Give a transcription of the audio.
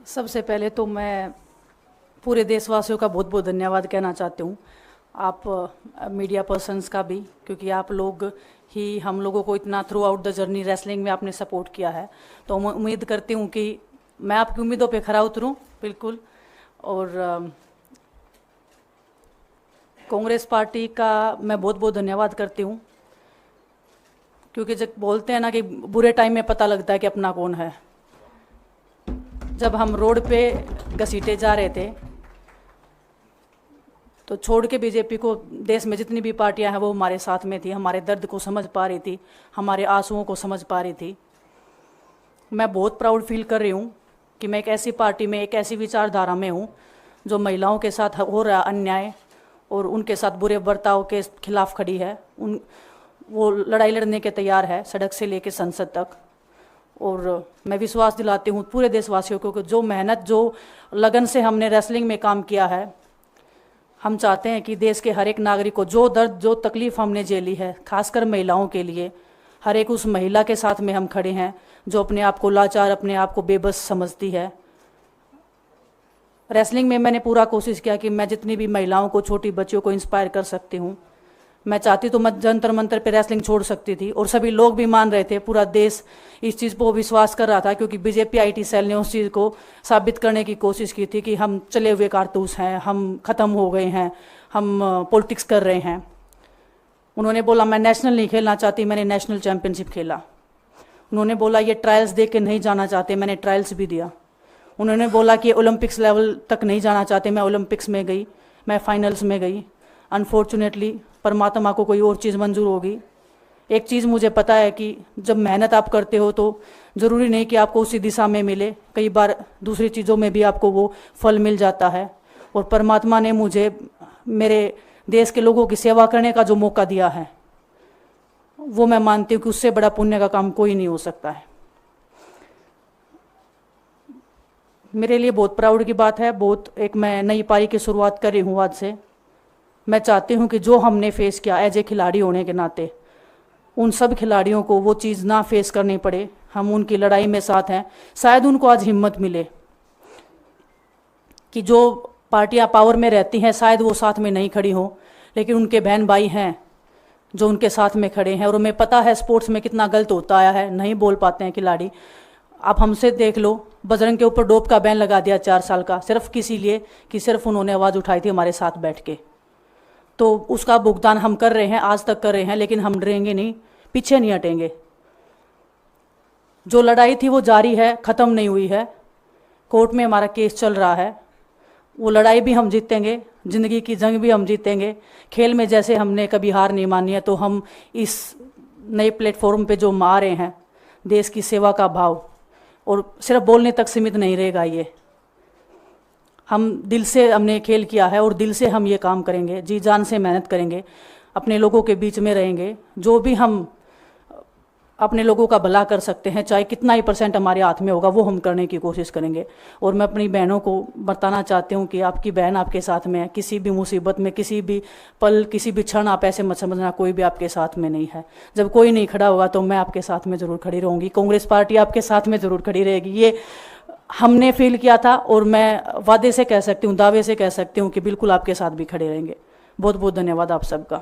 सबसे पहले तो मैं पूरे देशवासियों का बहुत बहुत धन्यवाद कहना चाहती हूँ। आप मीडिया पर्सन्स का भी, क्योंकि आप लोग ही हम लोगों को इतना through out the journey wrestling में आपने सपोर्ट किया है। तो मैं उम्मीद करती हूँ कि मैं आपकी उम्मीदों पे खरा उतरूँ बिल्कुल। और कांग्रेस पार्टी का मैं बहुत बहुत धन्यवाद करती हूँ, क्योंकि जब बोलते हैं ना कि बुरे टाइम में पता लगता है कि अपना कौन है। जब हम रोड पे घसीटे जा रहे थे तो छोड़ के बीजेपी को, देश में जितनी भी पार्टियां हैं वो हमारे साथ में थी, हमारे दर्द को समझ पा रही थी, हमारे आंसुओं को समझ पा रही थी। मैं बहुत प्राउड फील कर रही हूँ कि मैं एक ऐसी पार्टी में, एक ऐसी विचारधारा में हूँ जो महिलाओं के साथ हो रहा अन्याय और उनके साथ बुरे बर्ताव के खिलाफ खड़ी है। वो लड़ाई लड़ने के तैयार है, सड़क से लेकर संसद तक। और मैं विश्वास दिलाती हूँ पूरे देशवासियों को कि जो मेहनत, जो लगन से हमने रेसलिंग में काम किया है, हम चाहते हैं कि देश के हर एक नागरिक को जो दर्द, जो तकलीफ हमने झेली है, खासकर महिलाओं के लिए, हर एक उस महिला के साथ में हम खड़े हैं जो अपने आप को लाचार, अपने आप को बेबस समझती है। रेसलिंग में मैंने पूरा कोशिश किया कि मैं जितनी भी महिलाओं को, छोटी बच्चियों को इंस्पायर कर सकती हूँ। मैं चाहती तो मैं जंतर मंतर पे रेसलिंग छोड़ सकती थी, और सभी लोग भी मान रहे थे, पूरा देश इस चीज़ को विश्वास कर रहा था, क्योंकि बीजेपी आईटी सेल ने उस चीज़ को साबित करने की कोशिश की थी कि हम चले हुए कारतूस हैं, हम ख़त्म हो गए हैं, हम पॉलिटिक्स कर रहे हैं। उन्होंने बोला मैं नेशनल नहीं खेलना चाहती, मैंने नेशनल चैम्पियनशिप खेला। उन्होंने बोला ये ट्रायल्स दे के नहीं जाना चाहते, मैंने ट्रायल्स भी दिया। उन्होंने बोला कि ओलंपिक्स लेवल तक नहीं जाना चाहते, मैं ओलंपिक्स में गई, मैं फाइनल्स में गई। अनफॉर्चुनेटली परमात्मा को कोई और चीज़ मंजूर होगी। एक चीज़ मुझे पता है कि जब मेहनत आप करते हो तो ज़रूरी नहीं कि आपको उसी दिशा में मिले, कई बार दूसरी चीज़ों में भी आपको वो फल मिल जाता है। और परमात्मा ने मुझे मेरे देश के लोगों की सेवा करने का जो मौका दिया है, वो मैं मानती हूँ कि उससे बड़ा पुण्य का काम कोई नहीं हो सकता है। मेरे लिए बहुत प्राउड की बात है। बहुत एक मैं नई पारी की शुरुआत कर रही हूँ आज से। मैं चाहती हूँ कि जो हमने फेस किया एज ए खिलाड़ी होने के नाते, उन सब खिलाड़ियों को वो चीज़ ना फेस करनी पड़े। हम उनकी लड़ाई में साथ हैं। शायद उनको आज हिम्मत मिले कि जो पार्टियां पावर में रहती हैं शायद वो साथ में नहीं खड़ी हों, लेकिन उनके बहन भाई हैं जो उनके साथ में खड़े हैं। और हमें पता है स्पोर्ट्स में कितना गलत होता आया है, नहीं बोल पाते हैं खिलाड़ी। आप हमसे देख लो, बजरंग के ऊपर डोप का बैन लगा दिया 4 साल का, सिर्फ किसी लिए कि सिर्फ उन्होंने आवाज़ उठाई थी हमारे साथ बैठ के। तो उसका भुगतान हम कर रहे हैं, आज तक कर रहे हैं, लेकिन हम डरेंगे नहीं, पीछे नहीं हटेंगे। जो लड़ाई थी वो जारी है, ख़त्म नहीं हुई है। कोर्ट में हमारा केस चल रहा है, वो लड़ाई भी हम जीतेंगे, ज़िंदगी की जंग भी हम जीतेंगे। खेल में जैसे हमने कभी हार नहीं मानी है, तो हम इस नए प्लेटफॉर्म पे जो आ रहे हैं, देश की सेवा का भाव, और सिर्फ बोलने तक सीमित नहीं रहेगा ये। हम दिल से हमने खेल किया है और दिल से हम ये काम करेंगे, जी जान से मेहनत करेंगे, अपने लोगों के बीच में रहेंगे। जो भी हम अपने लोगों का भला कर सकते हैं, चाहे कितना ही % हमारे हाथ में होगा, वो हम करने की कोशिश करेंगे। और मैं अपनी बहनों को बताना चाहती हूँ कि आपकी बहन आपके साथ में है। किसी भी मुसीबत में, किसी भी पल, किसी भी क्षण आप ऐसे मत समझना कोई भी आपके साथ में नहीं है। जब कोई नहीं खड़ा होगा तो मैं आपके साथ में ज़रूर खड़ी रहूँगी, कांग्रेस पार्टी आपके साथ में ज़रूर खड़ी रहेगी। ये हमने फील किया था, और मैं वादे से कह सकती हूँ, दावे से कह सकती हूँ कि बिल्कुल आपके साथ भी खड़े रहेंगे। बहुत बहुत धन्यवाद आप सबका।